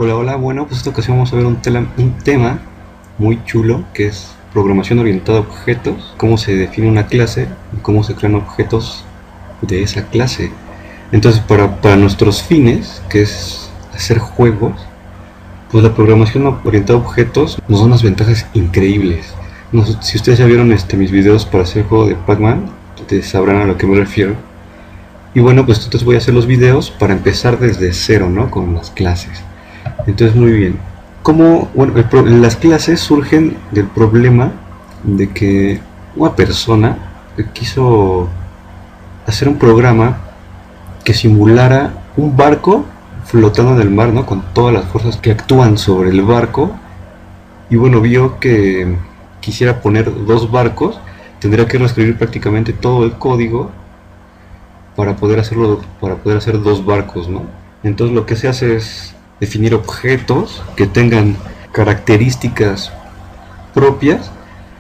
Hola, hola, bueno, pues esta ocasión vamos a ver un tema muy chulo que es programación orientada a objetos, cómo se define una clase y cómo se crean objetos de esa clase. Entonces, para nuestros fines, que es hacer juegos, pues la programación orientada a objetos nos da unas ventajas increíbles. No sé, si ustedes ya vieron mis videos para hacer el juego de Pac-Man, ustedes sabrán a lo que me refiero. Y bueno, pues entonces voy a hacer los videos para empezar desde cero, ¿no? Con las clases. Entonces, muy bien. Como, bueno, las clases surgen del problema de que una persona quiso hacer un programa que simulara un barco flotando en el mar, ¿no? Con todas las fuerzas que actúan sobre el barco. Y bueno, vio que quisiera poner dos barcos, tendría que reescribir prácticamente todo el código para poder hacerlo, para poder hacer dos barcos, ¿no? Entonces lo que se hace es definir objetos que tengan características propias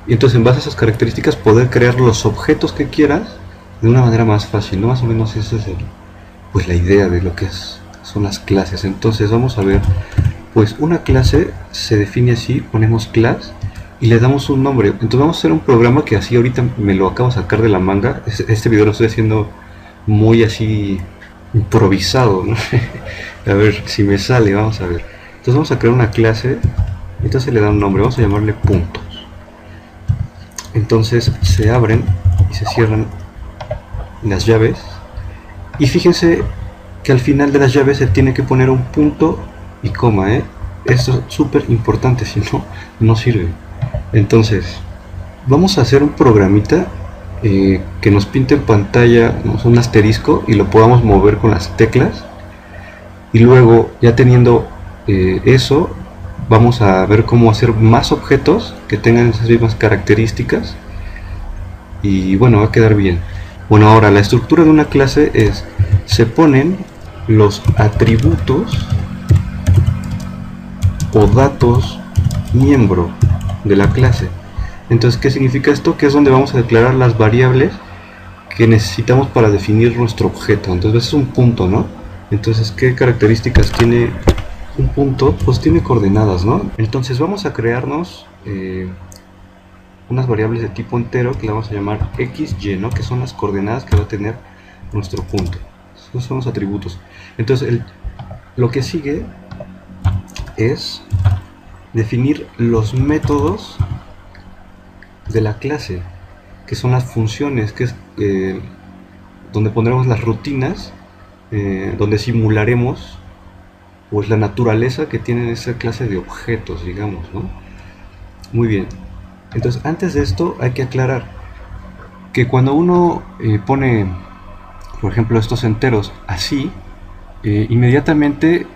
y entonces en base a esas características poder crear los objetos que quieras de una manera más fácil, ¿no? Más o menos esa es pues la idea de lo que son las clases. Entonces vamos a ver, pues una clase se define así, ponemos class y le damos un nombre. Entonces vamos a hacer un programa que así ahorita me lo acabo de sacar de la manga. Este video lo estoy haciendo muy así improvisado, ¿no? A ver si me sale, vamos a ver. Entonces vamos a crear una clase, entonces le da un nombre, vamos a llamarle puntos. Entonces se abren y se cierran las llaves y fíjense que al final de las llaves se tiene que poner un punto y coma, ¿eh? Esto es súper importante, si no, no sirve. Entonces vamos a hacer un programita que nos pinte en pantalla, ¿no? Un asterisco y lo podamos mover con las teclas y luego ya teniendo eso vamos a ver cómo hacer más objetos que tengan esas mismas características y bueno, va a quedar bien. Bueno, ahora la estructura de una clase es, se ponen los atributos o datos miembro de la clase. Entonces, ¿qué significa esto? Que es donde vamos a declarar las variables que necesitamos para definir nuestro objeto. Entonces es un punto, ¿no? Entonces, ¿qué características tiene un punto? Pues tiene coordenadas, ¿no? Entonces vamos a crearnos unas variables de tipo entero que le vamos a llamar xy, ¿no? Que son las coordenadas que va a tener nuestro punto. Esos son los atributos. Entonces lo que sigue es definir los métodos de la clase, que son las funciones, que es donde pondremos las rutinas, donde simularemos pues la naturaleza que tiene esa clase de objetos, digamos, ¿no? Muy bien. Entonces, antes de esto hay que aclarar que cuando uno pone, por ejemplo, estos enteros así, inmediatamente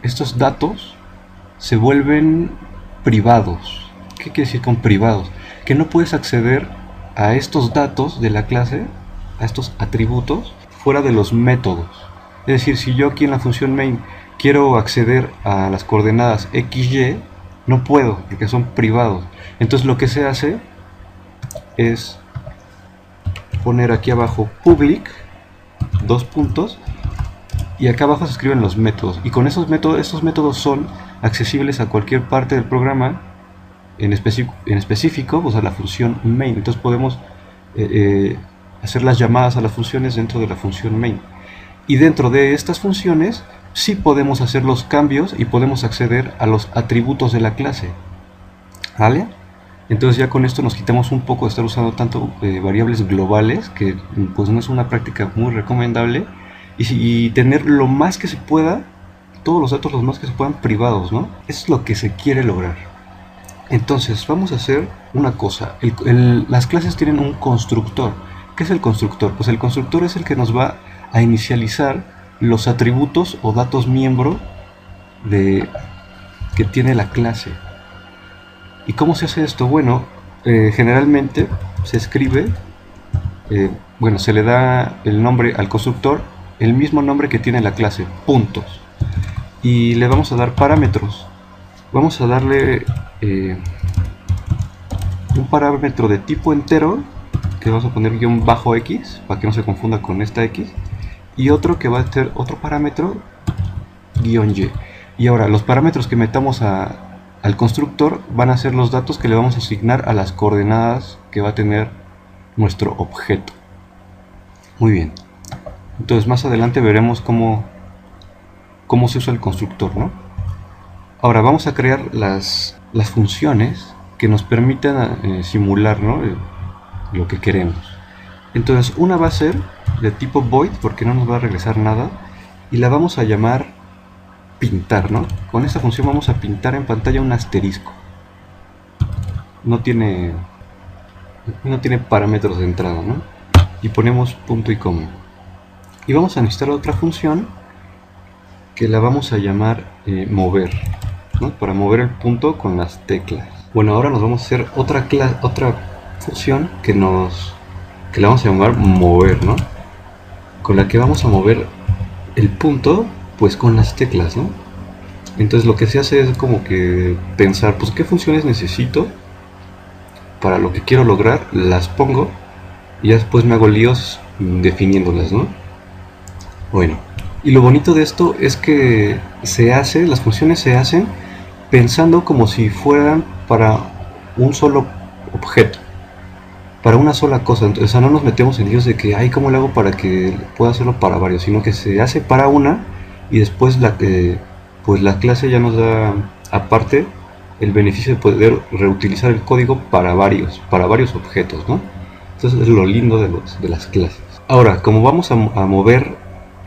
estos datos se vuelven privados. ¿Qué quiere decir con privados? Que no puedes acceder a estos datos de la clase, a estos atributos, fuera de los métodos. Es decir, si yo aquí en la función main quiero acceder a las coordenadas xy, no puedo porque son privados. Entonces lo que se hace es poner aquí abajo public, dos puntos, y acá abajo se escriben los métodos. Y con esos métodos son accesibles a cualquier parte del programa, en específico pues a la función main. Entonces podemos hacer las llamadas a las funciones dentro de la función main. Y dentro de estas funciones sí podemos hacer los cambios y podemos acceder a los atributos de la clase. ¿Vale? Entonces ya con esto nos quitamos un poco de estar usando tanto variables globales, que pues no es una práctica muy recomendable, y tener lo más que se pueda, todos los datos los más que se puedan privados, ¿no? Eso es lo que se quiere lograr. Entonces vamos a hacer una cosa. Las clases tienen un constructor. ¿Qué es el constructor? Pues el constructor es el que nos va a inicializar los atributos o datos miembro que tiene la clase. ¿Y cómo se hace esto? Bueno, generalmente se escribe, bueno, se le da el nombre al constructor, el mismo nombre que tiene la clase, puntos. Y le vamos a dar parámetros. Vamos a darle un parámetro de tipo entero, que vamos a poner guión bajo x, para que no se confunda con esta x, y otro que va a ser otro parámetro guión y. Y ahora los parámetros que metamos al constructor van a ser los datos que le vamos a asignar a las coordenadas que va a tener nuestro objeto. Muy bien. Entonces más adelante veremos cómo se usa el constructor, ¿no? Ahora vamos a crear las funciones que nos permitan simular, ¿no?, lo que queremos. Entonces una va a ser de tipo void porque no nos va a regresar nada y la vamos a llamar pintar, ¿no? Con esta función vamos a pintar en pantalla un asterisco. No tiene parámetros de entrada, ¿no? Y ponemos punto y coma. Y vamos a necesitar otra función que la vamos a llamar mover, ¿no? Para mover el punto con las teclas. Bueno, ahora nos vamos a hacer otra función que la vamos a llamar mover, ¿no? Con la que vamos a mover el punto pues con las teclas, ¿no? Entonces lo que se hace es como que pensar, pues qué funciones necesito para lo que quiero lograr, las pongo y ya después me hago líos definiéndolas, ¿no? Bueno, y lo bonito de esto es que las funciones se hacen pensando como si fueran para un solo objeto, para una sola cosa. Entonces, o sea, no nos metemos en líos de que, ay, ¿cómo lo hago para que pueda hacerlo para varios? Sino que se hace para una y después pues la clase ya nos da aparte el beneficio de poder reutilizar el código para varios objetos, ¿no? Entonces es lo lindo de las clases. Ahora, como vamos a mover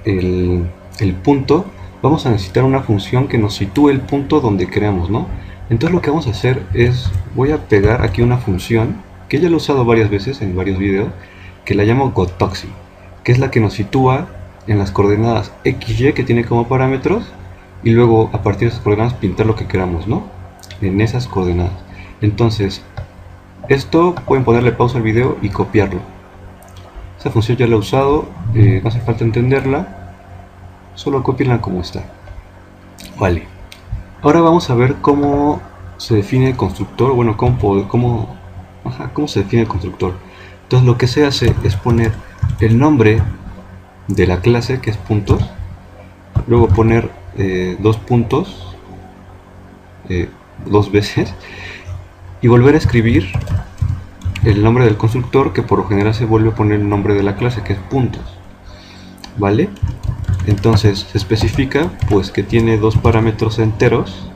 el punto, vamos a necesitar una función que nos sitúe el punto donde queramos, ¿no? Entonces lo que vamos a hacer es, voy a pegar aquí una función que ya lo he usado varias veces en varios videos, que la llamo gotoxi, que es la que nos sitúa en las coordenadas xy que tiene como parámetros y luego a partir de esas coordenadas pintar lo que queramos, ¿no? En esas coordenadas. Entonces esto pueden ponerle pausa al video y copiarlo. Esa función ya la he usado, no hace falta entenderla, solo copienla como está. Vale, ahora vamos a ver cómo se define el constructor. Bueno, cómo se define el constructor. Entonces lo que se hace es poner el nombre de la clase, que es puntos, luego poner dos puntos dos veces y volver a escribir el nombre del constructor, que por lo general se vuelve a poner el nombre de la clase, que es puntos. ¿Vale? Entonces se especifica pues que tiene dos parámetros enteros,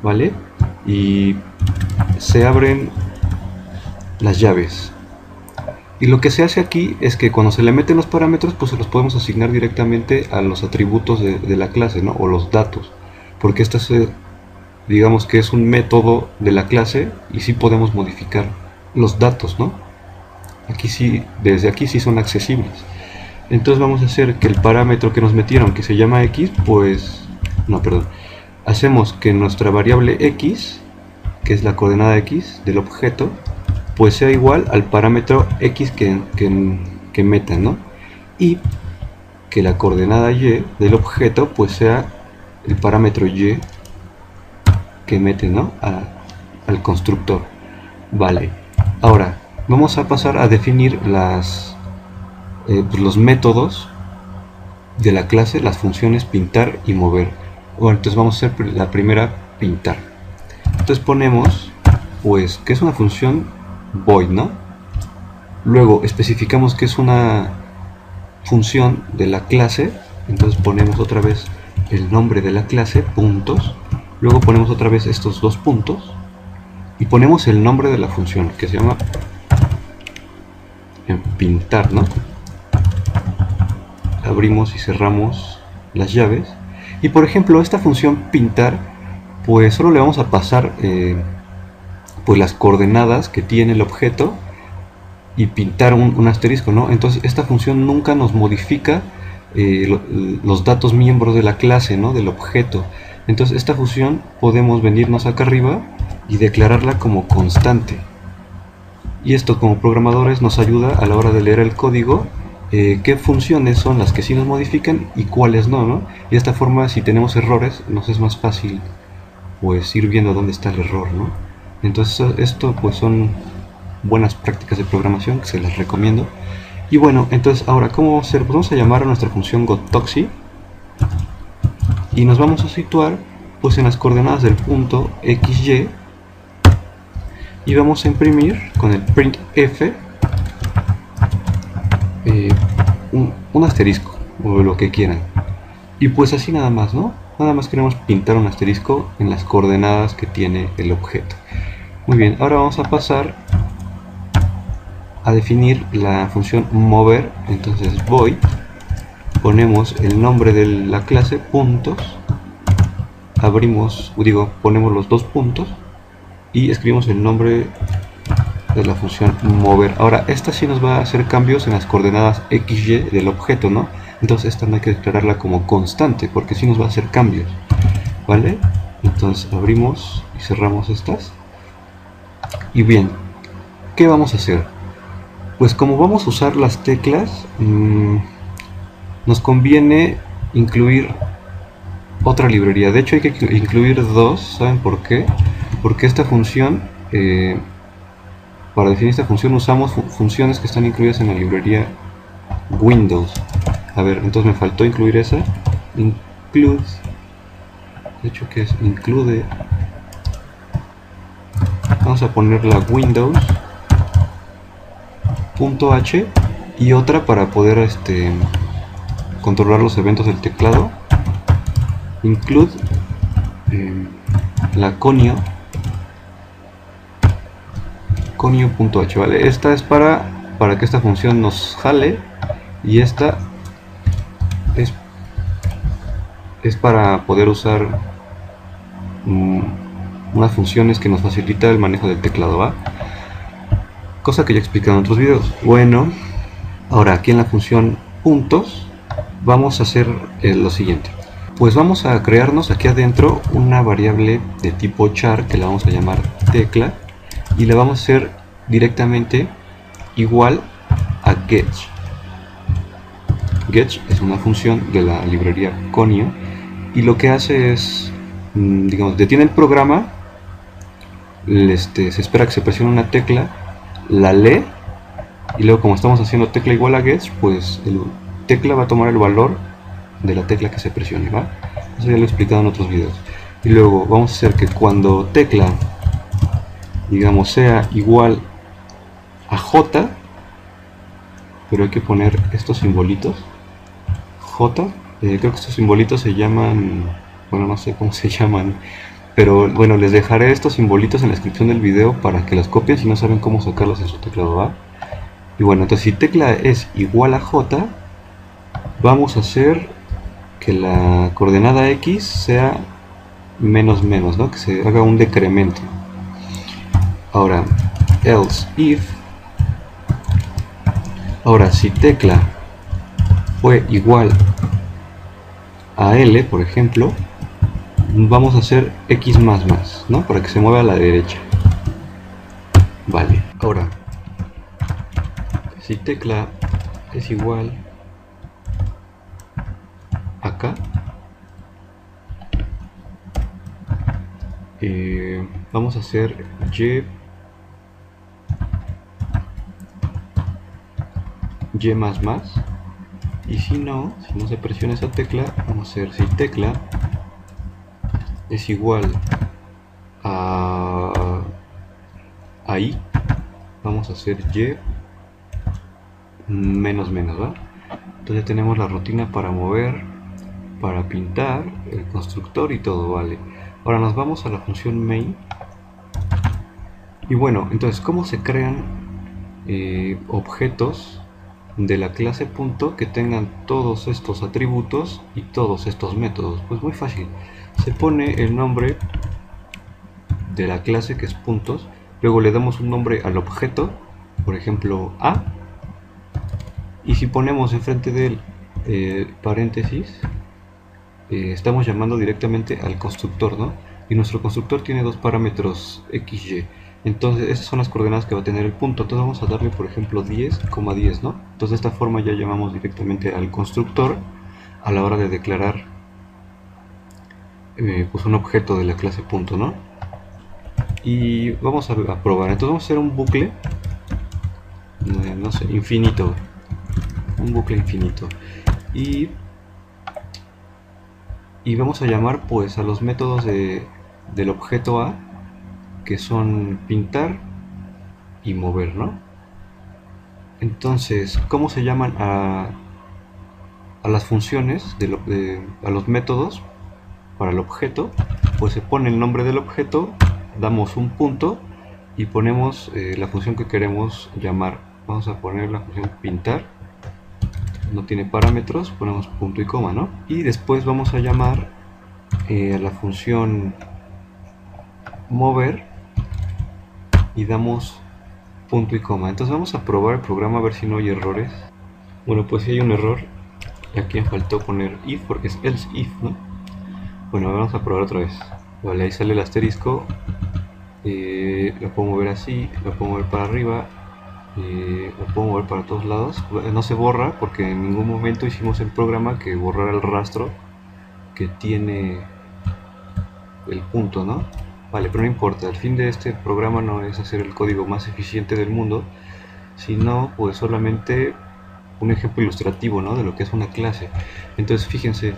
¿vale? Y se abren las llaves. Y lo que se hace aquí es que cuando se le meten los parámetros, pues se los podemos asignar directamente a los atributos de la clase, ¿no? O los datos, porque esta digamos que es un método de la clase y sí podemos modificar los datos, ¿no? Aquí sí, desde aquí sí son accesibles. Entonces vamos a hacer que el parámetro que nos metieron, que se llama x, pues no, perdón, hacemos que nuestra variable x, que es la coordenada x del objeto, pues sea igual al parámetro x que metan, ¿no? Y que la coordenada y del objeto pues sea el parámetro y que meten, ¿no?, al constructor. Vale, ahora vamos a pasar a definir los métodos de la clase, las funciones pintar y mover. Bueno, entonces vamos a hacer la primera, pintar. Entonces ponemos pues que es una función void, ¿no? Luego especificamos que es una función de la clase, entonces ponemos otra vez el nombre de la clase, puntos, luego ponemos otra vez estos dos puntos y ponemos el nombre de la función, que se llama pintar, ¿no? Abrimos y cerramos las llaves y por ejemplo esta función pintar pues solo le vamos a pasar pues las coordenadas que tiene el objeto y pintar un asterisco, ¿no? Entonces esta función nunca nos modifica los datos miembros de la clase, ¿no?, del objeto. Entonces esta función podemos venirnos acá arriba y declararla como constante, y esto como programadores nos ayuda a la hora de leer el código qué funciones son las que sí nos modifican y cuáles no, ¿no? Y de esta forma, si tenemos errores, nos es más fácil pues ir viendo dónde está el error, ¿no? Entonces esto pues son buenas prácticas de programación que se las recomiendo. Y bueno, entonces ahora, ¿cómo vamos a hacer? Pues vamos a llamar a nuestra función gotoxi y nos vamos a situar pues en las coordenadas del punto xy y vamos a imprimir con el printf un asterisco o lo que quieran. Y pues así nada más, ¿no? Nada más queremos pintar un asterisco en las coordenadas que tiene el objeto. Muy bien, ahora vamos a pasar a definir la función mover. Entonces void, ponemos el nombre de la clase, puntos, abrimos, ponemos los dos puntos y escribimos el nombre de la función mover. Ahora esta sí nos va a hacer cambios en las coordenadas xy del objeto, ¿no? Entonces esta no hay que declararla como constante porque sí nos va a hacer cambios, ¿vale? Entonces abrimos y cerramos estas. Y bien, ¿qué vamos a hacer? Pues como vamos a usar las teclas, nos conviene incluir otra librería. De hecho hay que incluir dos. ¿Saben por qué? Porque esta función, para definir esta función usamos funciones que están incluidas en la librería Windows. A ver, entonces me faltó incluir esa. Include, de hecho que es include, vamos a poner la Windows.h y otra para poder controlar los eventos del teclado. Include la conio.h, ¿vale? Esta es para que esta función nos jale y esta es para poder usar unas funciones que nos facilita el manejo del teclado, ¿va? Cosa que ya he explicado en otros videos. Bueno, ahora aquí en la función puntos vamos a hacer lo siguiente. Pues vamos a crearnos aquí adentro una variable de tipo char que la vamos a llamar tecla y la vamos a hacer directamente igual a getch. Getch es una función de la librería Conio y lo que hace es, digamos, detiene el programa, se espera que se presione una tecla, la lee y luego, como estamos haciendo tecla igual a getch, pues el tecla va a tomar el valor de la tecla que se presione, ¿va? Eso ya lo he explicado en otros videos. Y luego vamos a hacer que cuando tecla, digamos, sea igual a J, pero hay que poner estos simbolitos J, creo que estos simbolitos se llaman, bueno, no sé cómo se llaman, pero bueno, les dejaré estos simbolitos en la descripción del video para que los copien si no saben cómo sacarlos en su teclado, ¿va? Y bueno, entonces si tecla es igual a J, vamos a hacer que la coordenada X sea menos menos, ¿no? Que se haga un decremento. Ahora, else if, ahora si tecla fue igual a L, por ejemplo, vamos a hacer X más más, ¿no? Para que se mueva a la derecha. Vale, ahora, si tecla es igual acá, vamos a hacer Y más más, y si no se presiona esa tecla, vamos a hacer si tecla es igual a I, vamos a hacer Y menos menos, ¿va? Entonces tenemos la rutina para mover, para pintar, el constructor y todo, ¿vale? Ahora nos vamos a la función main. Y bueno, entonces, ¿cómo se crean objetos de la clase punto que tengan todos estos atributos y todos estos métodos? Pues muy fácil. Se pone el nombre de la clase, que es puntos, luego le damos un nombre al objeto, por ejemplo A, y si ponemos enfrente del paréntesis, estamos llamando directamente al constructor, ¿no? Y nuestro constructor tiene dos parámetros x, y. Entonces esas son las coordenadas que va a tener el punto. Entonces vamos a darle, por ejemplo, 10,10, ¿no? Entonces de esta forma ya llamamos directamente al constructor a la hora de declarar pues un objeto de la clase punto, ¿no? Y vamos a probar. Entonces vamos a hacer un bucle, no sé, infinito. un bucle infinito. Y vamos a llamar pues a los métodos del objeto A, que son pintar y mover, ¿no? Entonces, ¿cómo se llaman a las funciones, a los métodos para el objeto? Pues se pone el nombre del objeto, damos un punto y ponemos la función que queremos llamar. Vamos a poner la función pintar, no tiene parámetros, ponemos punto y coma, ¿no? Y después vamos a llamar a la función mover y damos punto y coma. Entonces vamos a probar el programa a ver si no hay errores. Bueno, pues si hay un error, aquí me faltó poner if porque es else if, ¿no? Bueno, vamos a probar otra vez. Vale, ahí sale el asterisco. Lo puedo mover así, lo puedo mover para arriba, lo puedo mover para todos lados. No se borra porque en ningún momento hicimos el programa que borrara el rastro que tiene el punto, ¿no? Vale, pero no importa, el fin de este programa no es hacer el código más eficiente del mundo, sino pues solamente un ejemplo ilustrativo, ¿no? De lo que es una clase. Entonces fíjense,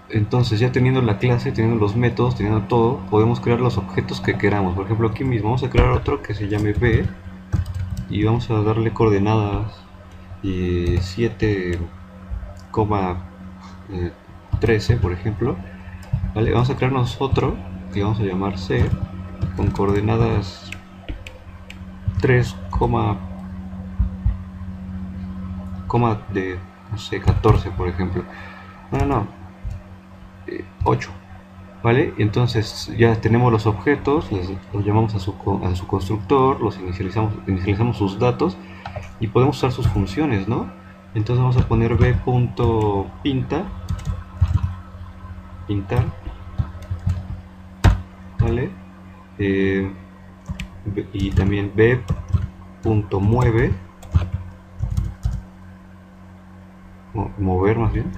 entonces ya teniendo la clase, teniendo los métodos, teniendo todo, podemos crear los objetos que queramos. Por ejemplo, aquí mismo vamos a crear otro que se llame B y vamos a darle coordenadas 7,13, por ejemplo. Vale, vamos a crearnos otro que vamos a llamar C con coordenadas 3, de, no sé, 14, por ejemplo. No, 8. ¿Vale? Y entonces ya tenemos los objetos, los llamamos a su constructor, los inicializamos sus datos y podemos usar sus funciones, ¿no? Entonces vamos a poner b.pinta, pintar, ¿vale? Y también b.mueve, mover más bien.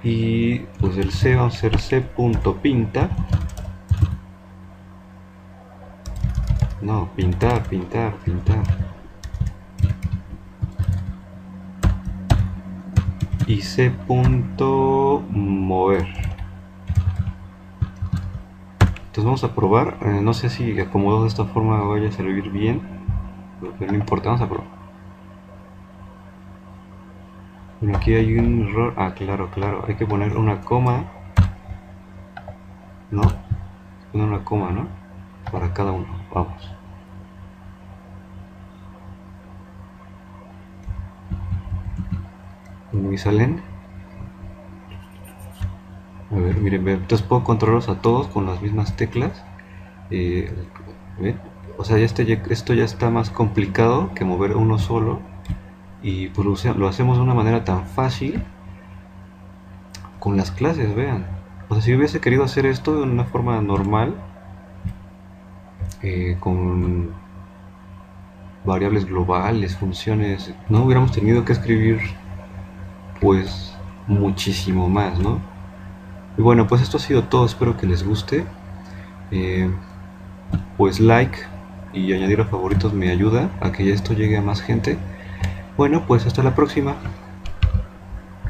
Y pues el C va a ser c.pinta. No, pintar. Y c.mover. Entonces vamos a probar. No sé si acomodado de esta forma vaya a servir bien, pero no importa, vamos a probar. Bueno, aquí hay un error. Ah, claro, hay que poner una coma, ¿no? Poner una coma, ¿no? Para cada uno, vamos. Bueno, y salen. A ver, miren, entonces puedo controlarlos a todos con las mismas teclas. ¿Ven? O sea, esto ya está más complicado que mover uno solo. Y pues lo hacemos de una manera tan fácil con las clases, vean. O sea, si hubiese querido hacer esto de una forma normal, con variables globales, funciones, no hubiéramos tenido que escribir pues muchísimo más, ¿no? Y bueno, pues esto ha sido todo, espero que les guste. Pues like y añadir a favoritos me ayuda a que esto llegue a más gente. Bueno, pues hasta la próxima.